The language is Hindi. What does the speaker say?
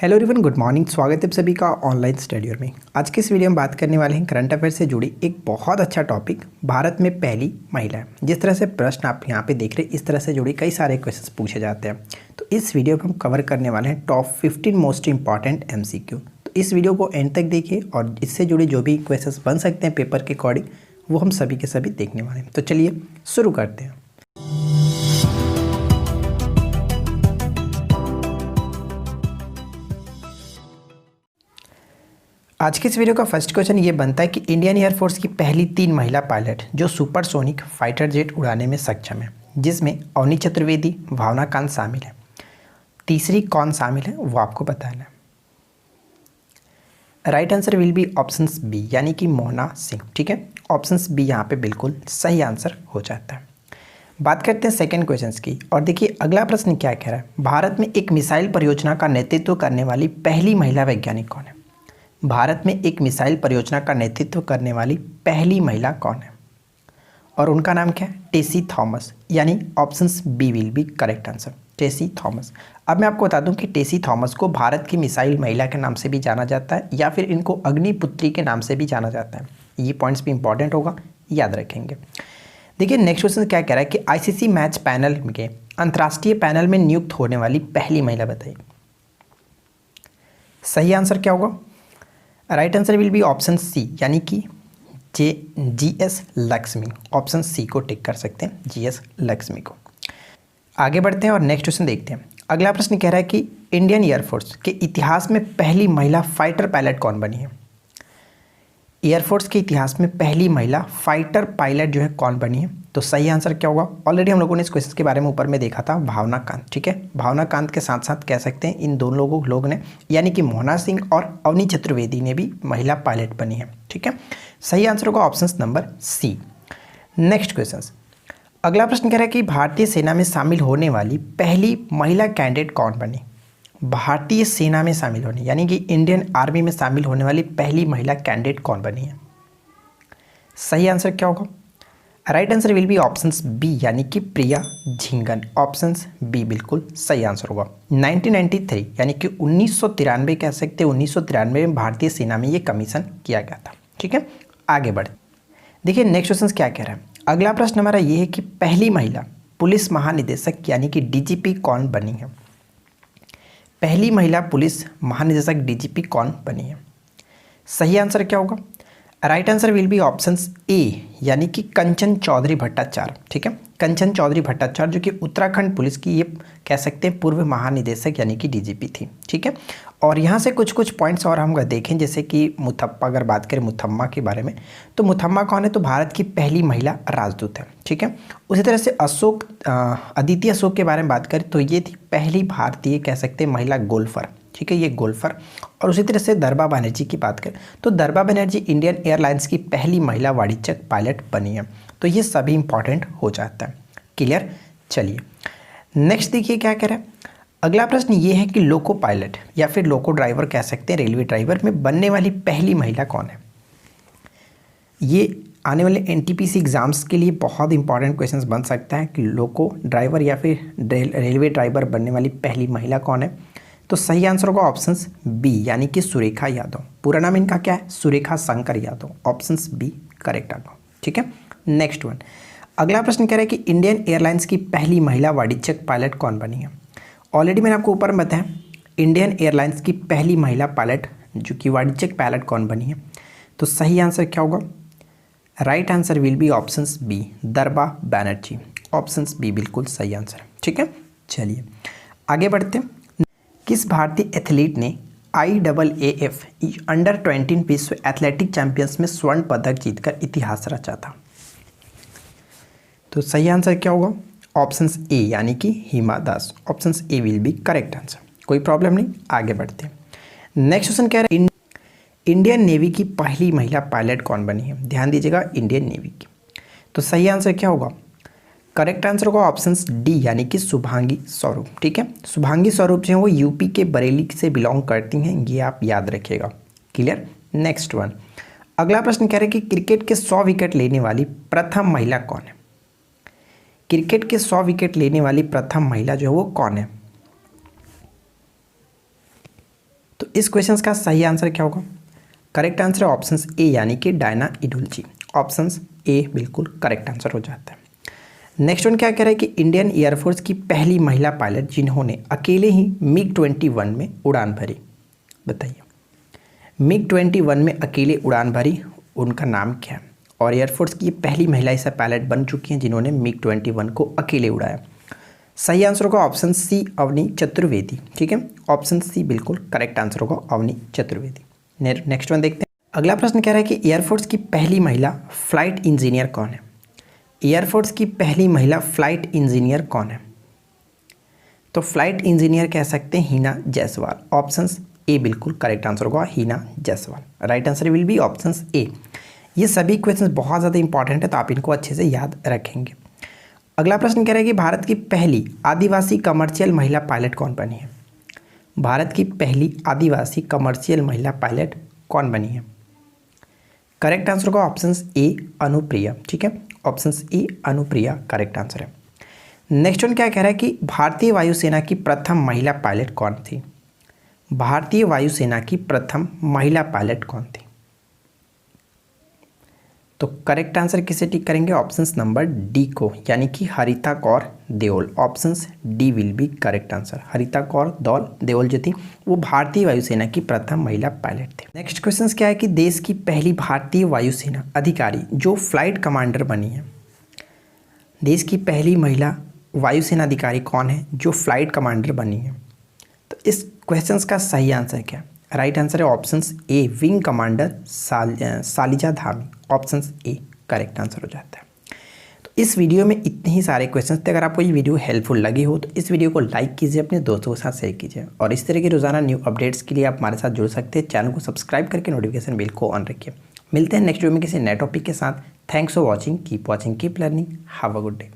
Hello everyone, good morning. स्वागत है आप सभी का ऑनलाइन स्टडी में। आज के इस वीडियो में बात करने वाले हैं करंट अफेयर से जुड़ी एक बहुत अच्छा टॉपिक, भारत में पहली महिला है। जिस तरह से प्रश्न आप यहाँ पे देख रहे हैं, इस तरह से जुड़ी कई सारे क्वेश्चंस पूछे जाते हैं। तो इस वीडियो में हम कवर करने वाले हैं टॉप 15 मोस्ट इंपॉर्टेंट MCQ। तो इस वीडियो को एंड तक देखिए और इससे जुड़ी जो भी क्वेश्चंस बन सकते हैं पेपर के अकॉर्डिंग, वो हम सभी के सभी देखने वाले हैं। तो चलिए शुरू करते हैं। आज के इस वीडियो का फर्स्ट क्वेश्चन ये बनता है कि इंडियन एयरफोर्स की पहली 3 महिला पायलट जो सुपरसोनिक फाइटर जेट उड़ाने में सक्षम है, जिसमें अवनी चतुर्वेदी, भावना कांत शामिल है। तीसरी कौन शामिल है वो आपको बताना है। Right answer will be option B, यानी कि मोहना सिंह। ठीक है, ऑप्शन बी यहाँ पे बिल्कुल सही आंसर हो जाता है। बात करते हैं सेकेंड क्वेश्चन की, और देखिए अगला प्रश्न क्या कह रहा है। भारत में एक मिसाइल परियोजना का नेतृत्व करने वाली पहली महिला वैज्ञानिक कौन है? भारत में एक मिसाइल परियोजना का नेतृत्व करने वाली पहली महिला कौन है? और उनका नाम क्या है? टेसी थॉमस, यानी option B will be correct answer, Tessy Thomas. अब मैं आपको बता दूं कि टेसी थॉमस को भारत की मिसाइल महिला के नाम से भी जाना जाता है, या फिर इनको अग्निपुत्री के नाम से भी जाना जाता है। ये पॉइंट्स भी इंपॉर्टेंट होगा, याद रखेंगे। देखिए नेक्स्ट क्वेश्चन क्या कह रहा है कि ICC मैच पैनल के अंतर्राष्ट्रीय पैनल में नियुक्त होने वाली पहली महिला बताइए। सही आंसर क्या होगा? Right answer will be option C, यानी कि GS लक्ष्मी। ऑप्शन सी को टिक कर सकते हैं, GS लक्ष्मी को। आगे बढ़ते हैं और नेक्स्ट क्वेश्चन देखते हैं। अगला प्रश्न कह रहा है कि इंडियन एयरफोर्स के इतिहास में पहली महिला फाइटर पायलट कौन बनी है? एयरफोर्स के इतिहास में पहली महिला फाइटर पायलट जो है कौन बनी है? तो सही आंसर क्या होगा? ऑलरेडी हम लोगों ने इस क्वेश्चन के बारे में ऊपर में देखा था, भावना कांत। ठीक है, भावना कांत के साथ साथ कह सकते हैं इन दोनों लोग ने, यानी कि मोहना सिंह और अवनी चतुर्वेदी ने भी महिला पायलट बनी है। ठीक है, सही आंसर होगा option number C. Next question, अगला प्रश्न कह रहा है कि भारतीय सेना में शामिल होने वाली पहली महिला कैडेट कौन बनी? भारतीय सेना में शामिल होने, यानी कि इंडियन आर्मी में शामिल होने वाली पहली महिला कैडेट कौन बनी है? सही आंसर क्या होगा? Right answer will be option B, यानी कि प्रिया झिंगन। ऑप्शन बी बिल्कुल सही आंसर होगा। 1993, यानी कि 1993 कह सकते हैं, 1993 में भारतीय सेना में ये कमीशन किया गया था। ठीक है, आगे बढ़। देखिए नेक्स्ट क्वेश्चन क्या कह रहा है। अगला प्रश्न हमारा ये है कि पहली महिला पुलिस महानिदेशक, यानी कि DGP कौन बनी है? पहली महिला पुलिस महानिदेशक DGP कौन बनी है? सही आंसर क्या होगा? Right answer will be option A, यानी कि कंचन चौधरी भट्टाचार्य। ठीक है, कंचन चौधरी भट्टाचार्य जो कि उत्तराखंड पुलिस की ये कह सकते हैं पूर्व महानिदेशक, यानी कि DGP थी। ठीक है, और यहाँ से कुछ पॉइंट्स और हम देखें, जैसे कि मुथप्पा, अगर बात करें मुथम्मा के बारे में, तो मुथम्मा कौन है? तो भारत की पहली महिला राजदूत है। ठीक है, उसी तरह से अदिति अशोक के बारे में बात करें तो ये थी पहली भारतीय कह सकते हैं महिला गोल्फर। ठीक है, ये गोल्फर। और उसी तरह से दरबा बनर्जी की बात करें तो दरबा बनर्जी इंडियन एयरलाइंस की पहली महिला वाणिज्यिक पायलट बनी है। तो ये सभी इंपॉर्टेंट हो जाता है। क्लियर? चलिए नेक्स्ट देखिए क्या कह रहा है। अगला प्रश्न ये है कि लोको पायलट या फिर लोको ड्राइवर कह सकते हैं, रेलवे ड्राइवर में बनने वाली पहली महिला कौन है? ये आने वाले NTPC एग्जाम्स के लिए बहुत इंपॉर्टेंट क्वेश्चन बन सकता है कि लोको ड्राइवर या फिर रेलवे ड्राइवर बनने वाली पहली महिला कौन है? तो सही आंसर होगा ऑप्शन बी, यानी कि सुरेखा यादव। पूरा नाम इनका क्या है? Surekha Shankar Yadav. Option B correct answer. ठीक है, नेक्स्ट वन। अगला प्रश्न कह रहा है कि इंडियन एयरलाइंस की पहली महिला वाणिज्यिक पायलट कौन बनी है? ऑलरेडी मैंने आपको ऊपर में बताया इंडियन एयरलाइंस की पहली महिला पायलट जो कि वाणिज्यिक पायलट कौन बनी है। तो सही आंसर क्या होगा? Right answer will be option B, दरबा बनर्जी। ऑप्शन बी बिल्कुल सही आंसर है। ठीक है, चलिए आगे बढ़ते हैं। किस भारतीय एथलीट ने IAAF अंडर-20 विश्व एथलेटिक चैंपियंस में स्वर्ण पदक जीतकर इतिहास रचा था? तो सही आंसर क्या होगा? ऑप्शन ए, यानी कि Hima Das. Option A will be correct answer. कोई प्रॉब्लम नहीं, आगे बढ़ते हैं। नेक्स्ट क्वेश्चन कह रहा है इंडियन नेवी की पहली महिला पायलट कौन बनी है? ध्यान दीजिएगा, इंडियन नेवी की। तो सही आंसर क्या होगा? करेक्ट आंसर होगा ऑप्शन डी, यानी कि शुभांगी स्वरूप। ठीक है, शुभांगी स्वरूप जो है वो यूपी के बरेली से बिलोंग करती हैं, ये आप याद रखिएगा। क्लियर? Next one. अगला प्रश्न कह रहे हैं कि क्रिकेट के 100 विकेट लेने वाली प्रथम महिला कौन है? क्रिकेट के 100 विकेट लेने वाली प्रथम महिला जो है वो कौन है? तो इस क्वेश्चन का सही आंसर क्या होगा? करेक्ट आंसर है ऑप्शन ए यानी कि डायना इडुल्जी। ऑप्शन ए बिल्कुल करेक्ट आंसर हो जाता है। नेक्स्ट वन क्या कह रहा है कि इंडियन एयरफोर्स की पहली महिला पायलट जिन्होंने अकेले ही MiG-21 में उड़ान भरी, बताइए। MiG-21 में अकेले उड़ान भरी, उनका नाम क्या है? और एयरफोर्स की पहली महिला ऐसा पायलट बन चुकी हैं जिन्होंने MiG-21 को अकेले उड़ाया। सही आंसर होगा ऑप्शन सी अवनी चतुर्वेदी। ठीक है, ऑप्शन सी बिल्कुल करेक्ट आंसर होगा अवनी चतुर्वेदी। नेक्स्ट वन देखते हैं। अगला प्रश्न कह रहा है कि एयरफोर्स की पहली महिला फ्लाइट इंजीनियर कौन है? एयरफोर्स की पहली महिला फ्लाइट इंजीनियर कौन है? तो फ्लाइट इंजीनियर कह सकते हैं हीना जायसवाल। ऑप्शन ए बिल्कुल करेक्ट आंसर होगा Heena Jaiswal. Right answer will be option A. ये सभी क्वेश्चंस बहुत ज़्यादा इंपॉर्टेंट है तो आप इनको अच्छे से याद रखेंगे। अगला प्रश्न कह रहा है कि भारत की पहली आदिवासी कमर्शियल महिला पायलट कौन बनी है? भारत की पहली आदिवासी कमर्शियल महिला पायलट कौन बनी है? करेक्ट आंसर होगा ऑप्शन ए अनुप्रिया। ठीक है, ऑप्शन ए अनुप्रिया करेक्ट आंसर है। नेक्स्ट वन क्या कह रहा है कि भारतीय वायुसेना की प्रथम महिला पायलट कौन थी? भारतीय वायुसेना की प्रथम महिला पायलट कौन थी? तो करेक्ट आंसर किसे टिक करेंगे? ऑप्शन नंबर डी को, यानी कि Harita Kaur Deol. Option D will be correct answer. Harita Kaur Deol जो थी वो भारतीय वायुसेना की प्रथम महिला पायलट थी। नेक्स्ट क्वेश्चन क्या है कि देश की पहली भारतीय वायुसेना अधिकारी जो फ्लाइट कमांडर बनी है, देश की पहली महिला वायुसेना अधिकारी कौन है जो फ्लाइट कमांडर बनी है? तो इस क्वेश्चन का सही आंसर क्या है? राइट आंसर है option A wing commander Shaliza Dhami. Option A correct answer हो जाता है। तो इस वीडियो में इतने ही सारे क्वेश्चंस थे। अगर आपको ये वीडियो हेल्पफुल लगी हो तो इस वीडियो को लाइक कीजिए, अपने दोस्तों के साथ शेयर कीजिए और इस तरह के रोजाना न्यू अपडेट्स के लिए आप हमारे साथ जुड़ सकते हैं। चैनल को सब्सक्राइब करके नोटिफिकेशन बेल को ऑन रखिए। मिलते हैं नेक्स्ट वीडियो में किसी नए टॉपिक के साथ। Thanks for watching, keep learning, have a good day.